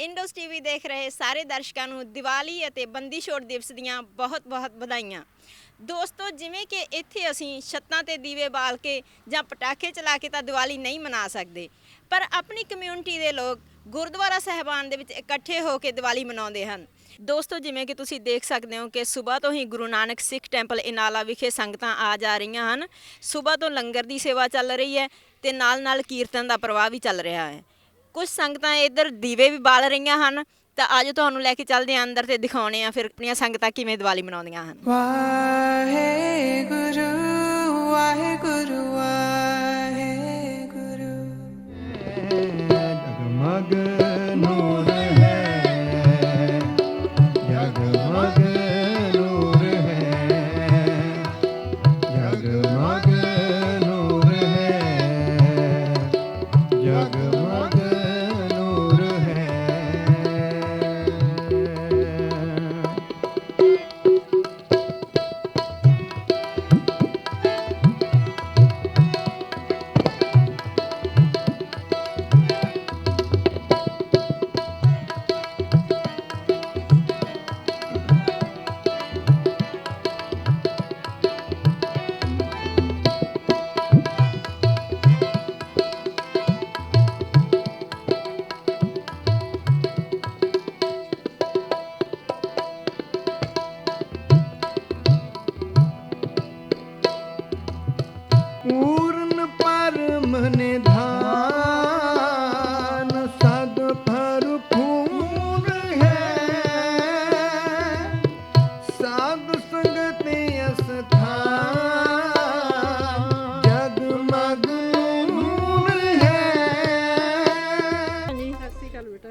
ਇੰਡੋਸ TV ਦੇਖ ਰਹੇ ਸਾਰੇ ਦਰਸ਼ਕਾਂ ਨੂੰ ਦੀਵਾਲੀ ਅਤੇ ਬੰਦੀ ਛੋੜ ਦਿਵਸ ਦੀਆਂ ਬਹੁਤ-ਬਹੁਤ ਵਧਾਈਆਂ। ਦੋਸਤੋ, ਜਿਵੇਂ ਕਿ ਇੱਥੇ ਅਸੀਂ ਛੱਤਾਂ ਤੇ ਦੀਵੇ ਬਾਲ ਕੇ ਜਾਂ ਪਟਾਕੇ ਚਲਾ ਕੇ ਤਾਂ ਦੀਵਾਲੀ ਨਹੀਂ ਮਨਾ ਸਕਦੇ, ਪਰ ਆਪਣੀ ਕਮਿਊਨਿਟੀ ਦੇ ਲੋਕ ਗੁਰਦੁਆਰਾ ਸਾਹਿਬਾਨ ਦੇ ਵਿੱਚ ਇਕੱਠੇ ਹੋ ਕੇ ਦੀਵਾਲੀ ਮਨਾਉਂਦੇ ਹਨ। ਦੋਸਤੋ, ਜਿਵੇਂ ਕਿ ਤੁਸੀਂ ਦੇਖ ਸਕਦੇ ਹੋ ਕਿ ਸਵੇਰ ਤੋਂ ਹੀ ਗੁਰੂ ਨਾਨਕ ਸਿੱਖ ਟੈਂਪਲ ਇਨਾਲਾ ਵਿਖੇ ਸੰਗਤਾਂ ਆ ਜਾ ਰਹੀਆਂ ਹਨ। ਸਵੇਰ ਤੋਂ ਲੰਗਰ ਦੀ ਸੇਵਾ ਚੱਲ ਰਹੀ ਹੈ ਤੇ ਨਾਲ-ਨਾਲ ਕੀਰਤਨ ਦਾ ਪ੍ਰਵਾਹ ਵੀ ਚੱਲ ਰਿਹਾ ਹੈ। ਕੁਝ ਸੰਗਤਾਂ ਇੱਧਰ ਦੀਵੇ ਵੀ ਬਾਲ ਰਹੀਆਂ ਹਨ, ਤਾਂ ਅੱਜ ਤੁਹਾਨੂੰ ਲੈ ਕੇ ਚੱਲਦੇ ਹਾਂ ਅੰਦਰ ਤੇ ਦਿਖਾਉਣੇ ਆ ਫਿਰ ਆਪਣੀਆਂ ਸੰਗਤਾਂ ਕਿਵੇਂ ਦੀਵਾਲੀ ਮਨਾਉਂਦੀਆਂ ਹਨ। ਵਾਹਿਗੁਰੂ ਵਾਹਿਗੁਰੂ ਵਾਹਿਗੁਰੂ। ਜਗਮਗ ਨੂਰ ਹੈ, ਜਗਮਗ ਨੂਰ ਹੈ, ਜਗਮਗ ਨੂਰ ਹੈ, ਜਗਮਗ ਨੂਰ ਹੈ। पूर्ण परम निधान सद भरपूर है, साध संगत स्थान जगमग नूर है। ਹਾਂਜੀ, ਸਤਿ ਸ਼੍ਰੀ ਅਕਾਲ ਬੇਟਾ।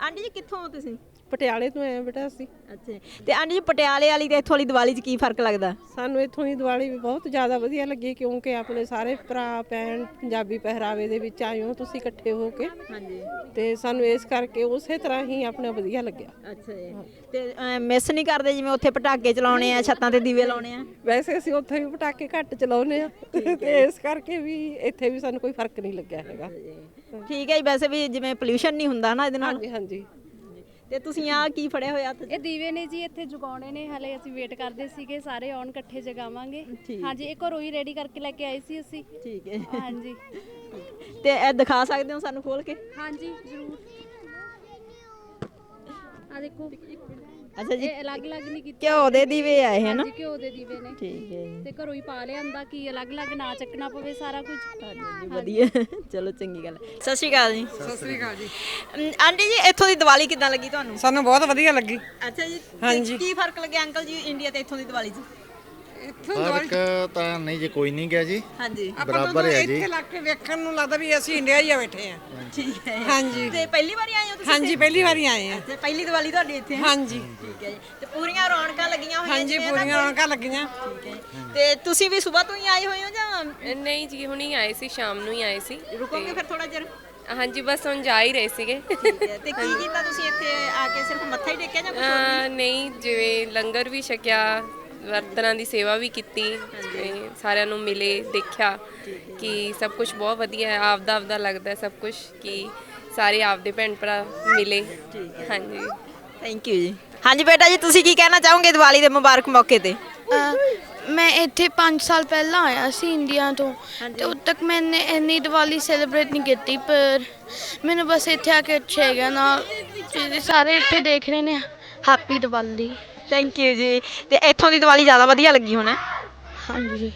ਆਂਟੀ ਜੀ ਕਿੱਥੋਂ ਹੋ ਤੁਸੀਂ? ਪਟਿਆਲੇ ਤੋਂ ਆਏ ਆ ਬੇਟਾ ਅਸੀਂ। ਅੱਛਾ, ਤੇ ਆਂਟੀ ਜੀ ਪਟਿਆਲੇ ਵਾਲੀ ਤੇ ਇੱਥੋਂ ਵਾਲੀ ਦੀਵਾਲੀ 'ਚ ਕੀ ਫਰਕ ਲੱਗਦਾ? ਸਾਨੂੰ ਇੱਥੋਂ ਦੀ ਦੀਵਾਲੀ ਵੀ ਬਹੁਤ ਜ਼ਿਆਦਾ ਵਧੀਆ ਲੱਗੀ, ਕਿਉਂਕਿ ਆਪਣੇ ਸਾਰੇ ਭਰਾ ਭੈਣ ਪੰਜਾਬੀ ਪਹਿਰਾਵੇ ਦੇ ਵਿੱਚ ਆਏ ਹੋ ਤੁਸੀਂ ਇਕੱਠੇ ਹੋ ਕੇ, ਹਾਂਜੀ, ਤੇ ਸਾਨੂੰ ਇਸ ਕਰਕੇ ਉਸੇ ਤਰ੍ਹਾਂ ਹੀ ਆਪਣਾ ਵਧੀਆ ਲੱਗਿਆ। ਅੱਛਾ ਜੀ। ਤੇ ਮਿਸ ਨਹੀਂ ਕਰਦੇ ਜਿਵੇਂ ਉੱਥੇ ਪਟਾਕੇ ਚਲਾਉਣੇ ਆ, ਛੱਤਾਂ ਤੇ ਦੀਵੇ ਲਾਉਣੇ ਆ? ਵੈਸੇ ਅਸੀਂ ਉੱਥੇ ਵੀ ਪਟਾਕੇ ਘੱਟ ਚਲਾਉਂਦੇ ਆ, ਤੇ ਇਸ ਕਰਕੇ ਵੀ ਇੱਥੇ ਵੀ ਸਾਨੂੰ ਕੋਈ ਫਰਕ ਨਹੀਂ ਲੱਗਿਆ ਹੈਗਾ। ਠੀਕ ਹੈ ਜੀ, ਵੈਸੇ ਵੀ ਜਿਵੇਂ ਪੋਲਿਊਸ਼ਨ ਨਹੀਂ ਹੁੰਦਾ ਨਾ ਇਹਦੇ ਨਾਲ। ਹਾਂਜੀ ਹਾਂਜੀ। ਤੇ ਤੁਸੀਂ ਆ ਕੀ ਫੜਿਆ ਹੋਇਆ ਹੱਥ 'ਚ? ਇਹ ਦੀਵੇ ਨੇ ਜੀ, ਇੱਥੇ ਜਗਾਉਣੇ ਨੇ, ਹਲੇ ਅਸੀਂ ਵੇਟ ਕਰਦੇ ਸੀਗੇ ਸਾਰੇ ਆਉਣ ਇਕੱਠੇ ਜਗਾਵਾਂਗੇ। ਹਾਂਜੀ, ਇਹ ਘਰੋਂ ਹੀ ਰੈਡੀ ਕਰਕੇ ਲੈ ਕੇ ਆਏ ਸੀ ਅਸੀਂ। ਠੀਕ ਹੈ, ਹਾਂਜੀ ਤੇ ਇਹ ਦਿਖਾ ਸਕਦੇ ਹੋ ਸਾਨੂੰ ਖੋਲ ਕੇ? ਹਾਂਜੀ ਜ਼ਰੂਰ। ਆ ਦੇਖੋ, ਅੱਛਾ ਜੀ, ਇਹ ਅਲੱਗ-ਅਲੱਗ ਨਹੀਂ ਕੀਤੇ, ਘਿਓ ਦੇ ਦੀਵੇ ਆਏ ਹੈ ਨਾ? ਹਾਂਜੀ ਘਿਓ ਦੇ ਦੀਵੇ ਨੇ, ਠੀਕ ਹੈ ਜੀ, ਤੇ ਘਰੋਂ ਹੀ ਪਾ ਲਿਆਂਦਾ ਕਿ ਅਲੱਗ-ਅਲੱਗ ਨਾ ਚੱਕਣਾ ਪਵੇ ਸਾਰਾ ਕੁਝ। ਹਾਂਜੀ, ਵਧੀਆ, ਚਲੋ ਚੰਗੀ ਗੱਲ ਹੈ। ਸਤਿ ਸ਼੍ਰੀ ਅਕਾਲ ਜੀ। ਸਤਿ ਸ੍ਰੀ ਅਕਾਲ ਜੀ। ਆਂਟੀ ਜੀ, ਇੱਥੋਂ ਦੀ ਦੀਵਾਲੀ ਕਿੱਦਾਂ ਲੱਗੀ ਤੁਹਾਨੂੰ? ਸਾਨੂੰ ਬਹੁਤ ਵਧੀਆ ਲੱਗੀ। ਅੱਛਾ ਜੀ, ਤੇ ਹਾਂਜੀ। ਕੀ ਫਰਕ ਲੱਗਿਆ ਅੰਕਲ ਜੀ ਇੰਡੀਆ ਤੇ ਇੱਥੋਂ ਦੀ ਦੀਵਾਲੀ 'ਚ? ਇੱਥੋਂ ਫਰਕ ਤਾਂ ਨਹੀਂ ਜੀ, ਕੋਈ ਨਹੀਂ ਗਿਆ ਜੀ, ਹਾਂਜੀ, ਬਰਾਬਰ ਹੈ ਜੀ। ਇੱਥੇ ਲੱਗ ਕੇ ਵੇਖਣ ਨੂੰ ਲੱਗਦਾ ਵੀ ਅਸੀਂ ਇੰਡੀਆ ਹੀ ਆ ਬੈਠੇ ਆ। ਠੀਕ ਹੈ। ਹਾਂਜੀ। ਤੇ ਪਹਿਲੀ ਵਾਰੀ ਆਏ ਹੋ ਤੁਸੀਂ? ਹਾਂਜੀ, ਪਹਿਲੀ ਵਾਰੀ ਆਏ ਆ। ਤੇ ਪਹਿਲੀ ਦੀਵਾਲੀ ਤੁਹਾਡੀ ਇੱਥੇ ਹੈ? ਹਾਂਜੀ ਠੀਕ ਹੈ ਜੀ। ਤੇ ਪੂਰੀਆਂ ਰੌਣਕਾਂ ਲੱਗੀਆਂ ਹੋਈਆਂ? ਹਾਂਜੀ, ਜਿਵੇਂ ਨਾ ਪੂਰੀਆਂ ਕੋਈ- ਰੌਣਕਾਂ ਲੱਗੀਆਂ। ਠੀਕ ਹੈ। ਤੇ ਤੁਸੀਂ ਵੀ ਸਵੇਰ ਤੋਂ ਹੀ ਆਏ ਹੋਏ ਹੋ ਜਾਂ ਨਹੀਂ ਜੀ, ਹੁਣੀ ਆਏ ਸੀ, ਸ਼ਾਮ ਨੂੰ ਹੀ ਆਏ ਸੀ। ਰੁਕੋਗੇ ਫਿਰ ਥੋੜਾ ਚਿਰ? ਹਾਂਜੀ, ਬਸ ਹੁਣ ਜਾ ਹੀ ਰਹੇ ਸੀਗੇ। ਠੀਕ ਹੈ। ਤੇ ਕੀ ਕੀਤਾ ਤੁਸੀਂ ਇੱਥੇ ਆ ਕੇ? ਸਿਰਫ ਮੱਥਾ ਹੀ ਟੇਕਿਆ ਜਾਂ ਕੁਝ ਹੋਰ? ਨਹੀਂ, ਜਿਵੇਂ ਲੰਗਰ ਵੀ ਛਕਿਆ, ਬਰਤਨਾਂ ਦੀ ਸੇਵਾ ਵੀ ਕੀਤੀ, ਤੇ ਸਾਰਿਆਂ ਨੂੰ ਮਿਲੇ, ਦੇਖਿਆ ਕਿ ਸਭ ਕੁਝ ਬਹੁਤ ਵਧੀਆ ਹੈ, ਆਪਦਾ ਲੱਗਦਾ ਸਭ ਕੁਝ, ਕਿ ਸਾਰੇ ਆਪਦੇ ਭੈਣ ਭਰਾ ਮਿਲੇ। ਹਾਂਜੀ, ਥੈਂਕ ਯੂ ਜੀ। ਹਾਂਜੀ ਬੇਟਾ ਜੀ, ਤੁਸੀਂ ਕੀ ਕਹਿਣਾ ਚਾਹੋਗੇ ਦੀਵਾਲੀ ਦੇ ਮੁਬਾਰਕ ਮੌਕੇ ਤੇ? ਮੈਂ ਇੱਥੇ 5 ਸਾਲ ਪਹਿਲਾਂ ਆਇਆ ਸੀ ਇੰਡੀਆ ਤੋਂ, ਤੇ ਉਦੋਂ ਤੱਕ ਮੈंने ਇੰਨੀ ਦੀਵਾਲੀ ਸੈਲੀਬ੍ਰੇਟ ਨਹੀਂ ਕੀਤੀ, ਪਰ ਮੈਨੂੰ ਬਸ ਇੱਥੇ ਆ ਕੇ ਅੱਛਾ ਹੈਗਾ ਨਾਲ, ਸਾਰੇ ਇੱਥੇ ਦੇਖ ਰਹੇ ਨੇ। ਹੈਪੀ ਦੀਵਾਲੀ। ਥੈਂਕ ਯੂ ਜੀ। ਤੇ ਇੱਥੋਂ ਦੀ ਦੀਵਾਲੀ ਜ਼ਿਆਦਾ ਵਧੀਆ ਲੱਗੀ ਹੋਣਾ? ਹਾਂਜੀ।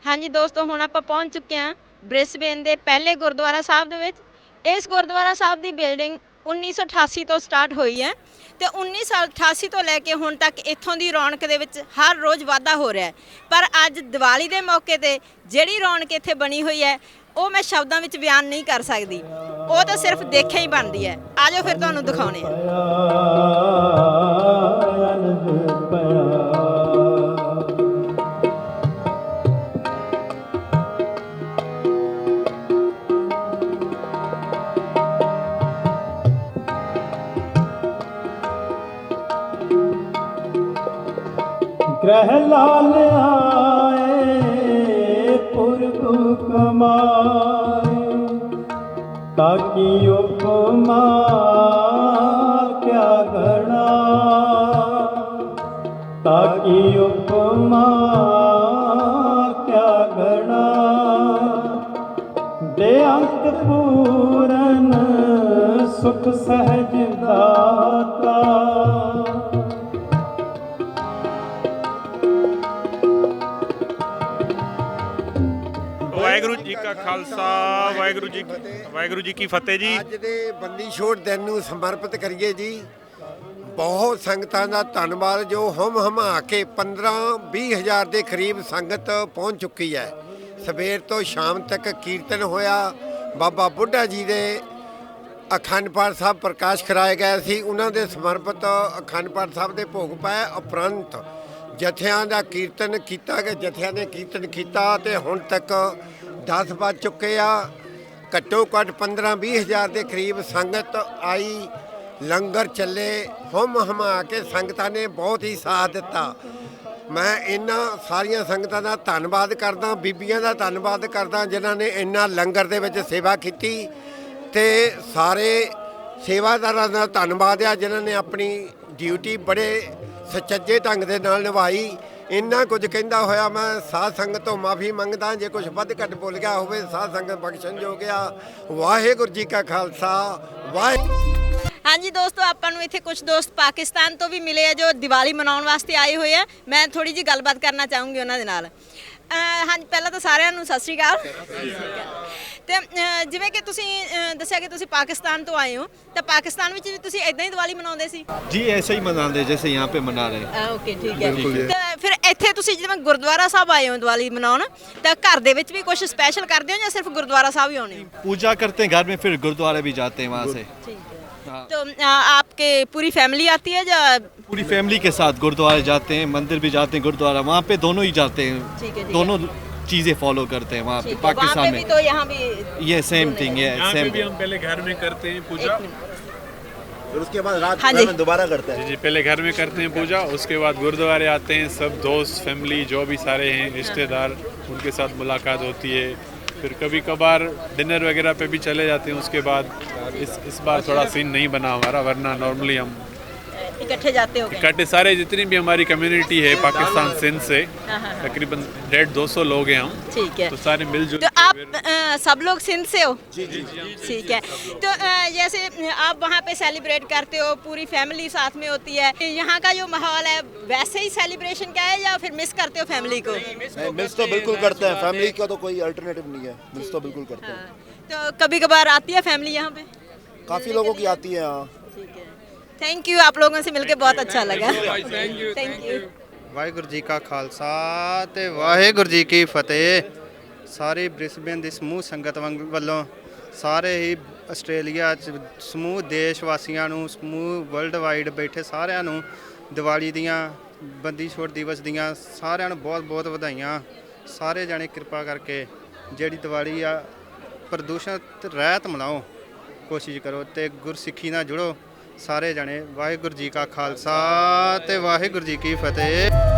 ਹਾਂਜੀ ਦੋਸਤੋ, ਹੁਣ ਆਪਾਂ ਪਹੁੰਚ ਚੁੱਕੇ ਹਾਂ ਬ੍ਰਿਸਬੇਨ ਦੇ ਪਹਿਲੇ ਗੁਰਦੁਆਰਾ ਸਾਹਿਬ ਦੇ ਵਿੱਚ। ਇਸ ਗੁਰਦੁਆਰਾ ਸਾਹਿਬ ਦੀ ਬਿਲਡਿੰਗ 1988 ਤੋਂ ਸਟਾਰਟ ਹੋਈ ਹੈ ਤੇ 1988 ਤੋਂ ਲੈ ਕੇ ਹੁਣ ਤੱਕ ਇੱਥੋਂ ਦੀ ਰੌਣਕ ਦੇ ਵਿੱਚ ਹਰ ਰੋਜ਼ ਵਾਧਾ ਹੋ ਰਿਹਾ ਹੈ। ਪਰ ਅੱਜ ਦੀਵਾਲੀ ਦੇ ਮੌਕੇ ਤੇ ਜਿਹੜੀ ਰੌਣਕ ਇੱਥੇ ਬਣੀ ਹੋਈ ਹੈ ਉਹ ਮੈਂ ਸ਼ਬਦਾਂ ਵਿੱਚ ਬਿਆਨ ਨਹੀਂ ਕਰ ਸਕਦੀ, ਉਹ ਤਾਂ ਸਿਰਫ ਦੇਖਿਆ ਹੀ ਬਣਦੀ ਹੈ। ਆਜੋ ਫਿਰ ਤੁਹਾਨੂੰ ਦਿਖਾਉਣੇ ਆ। ग्रह लाल आए पुरखु कमाए, ताकि उपमा क्या गणा, ताकि उपमा क्या गणा, बेअंत पूरन सुख सहज दाता। ਵਾਹਿਗੁਰੂ ਜੀ ਕਾ ਖਾਲਸਾ, ਵਾਹਿਗੁਰੂ ਜੀ ਕੀ ਫਤਿਹ ਜੀ। ਅੱਜ ਦੇ ਬੰਦੀ ਛੋੜ ਦਿਨ ਨੂੰ ਸਮਰਪਿਤ ਕਰੀਏ ਜੀ। ਬਹੁਤ ਸੰਗਤਾਂ ਦਾ ਧੰਨਵਾਦ ਜੋ ਹਮ ਹਮਾ ਕੇ 15-20 ਹਜ਼ਾਰ ਦੇ ਕਰੀਬ ਸੰਗਤ ਪਹੁੰਚ ਚੁੱਕੀ ਹੈ। ਸਵੇਰ ਤੋਂ ਸ਼ਾਮ ਤੱਕ ਕੀਰਤਨ ਹੋਇਆ। ਬਾਬਾ ਬੁੱਢਾ ਜੀ ਦੇ ਅਖੰਡ ਪਾਠ ਸਾਹਿਬ ਪ੍ਰਕਾਸ਼ ਕਰਾਏ ਗਏ ਸੀ, ਉਹਨਾਂ ਦੇ ਸਮਰਪਿਤ ਅਖੰਡ ਪਾਠ ਸਾਹਿਬ ਦੇ ਭੋਗ ਪਾਏ। ਉਪਰੰਤ ਜਥਿਆਂ ਦਾ ਕੀਰਤਨ ਕੀਤਾ ਗਿਆ, ਜਥਿਆਂ ਨੇ ਕੀਰਤਨ ਕੀਤਾ ਤੇ ਹੁਣ ਤੱਕ 10 ਵੱਜ ਚੁੱਕੇ ਆ। ਘੱਟੋ ਘੱਟ 15-20 ਹਜ਼ਾਰ ਦੇ ਕਰੀਬ ਸੰਗਤ ਆਈ, ਲੰਗਰ ਚੱਲੇ। ਹਮ ਹਮਾ ਕੇ ਸੰਗਤਾਂ ਨੇ ਬਹੁਤ ਹੀ ਸਾਥ ਦਿੱਤਾ। ਮੈਂ ਇਹਨਾਂ ਸਾਰੀਆਂ ਸੰਗਤਾਂ ਦਾ ਧੰਨਵਾਦ ਕਰਦਾ, ਬੀਬੀਆਂ ਦਾ ਧੰਨਵਾਦ ਕਰਦਾ ਜਿਨ੍ਹਾਂ ਨੇ ਇੰਨਾ ਲੰਗਰ ਦੇ ਵਿੱਚ ਸੇਵਾ ਕੀਤੀ, ਤੇ ਸਾਰੇ ਸੇਵਾਦਾਰਾਂ ਦਾ ਧੰਨਵਾਦ ਆ ਜਿਨ੍ਹਾਂ ਨੇ ਆਪਣੀ ਡਿਊਟੀ ਬੜੇ ਸੁਚੱਜੇ ਢੰਗ ਦੇ ਨਾਲ ਨਿਭਾਈ। ਇੰਨਾ ਕੁਝ ਕਹਿੰਦਾ ਹੋਇਆ ਮੈਂ ਸਾਧ ਸੰਗਤ ਤੋਂ ਮਾਫੀ ਮੰਗਦਾ ਜੇ ਕੁਝ ਵੱਧ ਘੱਟ ਬੋਲ ਗਿਆ ਹੋਵੇ। ਸਾਧ ਸੰਗਤ ਬਖਸ਼ਣਯੋਗ ਆ। ਵਾਹਿਗੁਰੂ ਜੀ ਕਾ ਖਾਲਸਾ, ਵਾਹਿਗੁਰੂ। ਹਾਂਜੀ ਦੋਸਤੋ, ਆਪਾਂ ਨੂੰ ਇੱਥੇ ਕੁਝ ਦੋਸਤ ਪਾਕਿਸਤਾਨ ਤੋਂ ਵੀ ਮਿਲੇ ਆ ਜੋ ਦੀਵਾਲੀ ਮਨਾਉਣ ਵਾਸਤੇ ਆਏ ਹੋਏ ਆ। ਮੈਂ ਥੋੜੀ ਜਿਹੀ ਗੱਲਬਾਤ ਕਰਨਾ ਚਾਹੂੰਗੀ ਉਹਨਾਂ ਦੇ ਨਾਲ। ਹਾਂਜੀ, ਪਹਿਲਾਂ ਤਾਂ ਸਾਰਿਆਂ ਨੂੰ ਸਤਿ ਸ਼੍ਰੀ ਅਕਾਲ। ਤੇ ਜਿਵੇਂ ਕਿ ਤੁਸੀਂ ਦੱਸਿਆ ਕਿ ਤੁਸੀਂ ਪਾਕਿਸਤਾਨ ਤੋਂ ਆਏ ਹੋ, ਤਾਂ ਪਾਕਿਸਤਾਨ ਵਿੱਚ ਵੀ ਤੁਸੀਂ ਇਦਾਂ ਹੀ ਦੀਵਾਲੀ ਮਨਾਉਂਦੇ ਸੀ? जी ऐसे ही मनाते जैसे यहाँ पे मना रहे हैं। ਓਕੇ, ਠੀਕ ਹੈ। ਤੇ ਫਿਰ ਇੱਥੇ ਤੁਸੀਂ ਜਿਵੇਂ ਗੁਰਦੁਆਰਾ ਸਾਹਿਬ ਆਏ ਹੋ ਦੀਵਾਲੀ ਮਨਾਉਣ, ਤਾਂ ਘਰ ਦੇ ਵਿੱਚ ਵੀ ਕੁਝ ਸਪੈਸ਼ਲ ਕਰਦੇ ਹੋ ਜਾਂ ਸਿਰਫ ਗੁਰਦੁਆਰਾ ਸਾਹਿਬ ਹੀ ਆਉਂਦੇ ਹੋ? पूजा करते हैं घर में, फिर गुरुद्वारे भी जाते हैं वहाँ से। ठीक है। तो आपके पूरी फैमिली आती है या? पूरी फैमिली के साथ गुरुद्वारे जाते हैं, मंदिर भी जाते हैं, गुरुद्वारा वहाँ पे दोनों ही जाते हैं। ठीक है, दोनों चीजें फॉलो करते हैं वहाँ पे ठीक है। पाकिस्तान वहाँ पे भी में। तो यहाँ भी ये सेम थिंग है, यहाँ पे सेम। भी हम पहले घर में करते हैं पूजा, फिर उसके बाद रात हाँ जी। में दोबारा करते हैं। जी पहले घर में करते हैं पूजा, उसके बाद गुरुद्वारे आते हैं। सब दोस्त फैमिली जो भी सारे हैं रिश्तेदार, उनके साथ मुलाकात होती है। फिर कभी कभार डिनर वगैरह पे भी चले जाते हैं। उसके बाद इस बार थोड़ा सीन नहीं बना हमारा, वरना नॉर्मली हम इकट्ठे जाते हो? इकट्ठे सारे जितनी भी हमारी कम्युनिटी है पाकिस्तान सिंध से, तकरीबन 150-200 लोग हैं हम। ठीक है। तो सारे मिलजुल तो आप सब लोग सिंध से हो? जी जी जी। ठीक है। तो जैसे आप वहाँ पे सेलिब्रेट करते हो, पूरी फैमिली साथ में होती है, यहाँ का जो माहौल है वैसे ही सेलिब्रेशन का है या फिर मिस करते हो फैमिली को? मिस तो बिल्कुल करते हैं, फैमिली का तो कोई अल्टरनेटिव नहीं है, मिस तो बिल्कुल करते हैं। तो कभी कभार आती है फैमिली यहाँ पे? काफ़ी लोगों की आती है यहाँ। ठीक है। थैंक यू, आप लोगों से मिलके बहुत अच्छा लगा। Thank you. ਵਾਹਿਗੁਰੂ ਜੀ ਕਾ ਖਾਲਸਾ ਤੇ ਵਾਹਿਗੁਰੂ ਜੀ ਕੀ ਫਤਿਹ। ਸਾਰੇ ਬ੍ਰਿਸਬੇਨ ਦੀ ਸਮੂਹ ਸੰਗਤ ਵੱਲੋਂ ਸਾਰੇ ਹੀ ਆਸਟ੍ਰੇਲੀਆ 'ਚ ਸਮੂਹ ਦੇਸ਼ ਵਾਸੀਆਂ ਨੂੰ, ਸਮੂਹ ਵਰਲਡ ਵਾਈਡ ਬੈਠੇ ਸਾਰਿਆਂ ਨੂੰ ਦੀਵਾਲੀ ਦੀਆਂ, ਬੰਦੀ ਛੋੜ ਦਿਵਸ ਦੀਆਂ ਸਾਰਿਆਂ ਨੂੰ ਬਹੁਤ ਬਹੁਤ ਵਧਾਈਆਂ। ਸਾਰੇ ਜਾਣੇ ਕਿਰਪਾ ਕਰਕੇ ਜਿਹੜੀ ਦੀਵਾਲੀ ਆ ਪ੍ਰਦੂਸ਼ਣ ਰਹਿਤ ਮਨਾਓ, ਕੋਸ਼ਿਸ਼ ਕਰੋ ਤੇ ਗੁਰਸਿੱਖੀ ਨਾਲ ਜੁੜੋ ਸਾਰੇ ਜਾਣੇ। ਵਾਹਿਗੁਰੂ ਜੀ ਕਾ ਖਾਲਸਾ ਤੇ ਵਾਹਿਗੁਰੂ ਜੀ ਕੀ ਫਤਿਹ।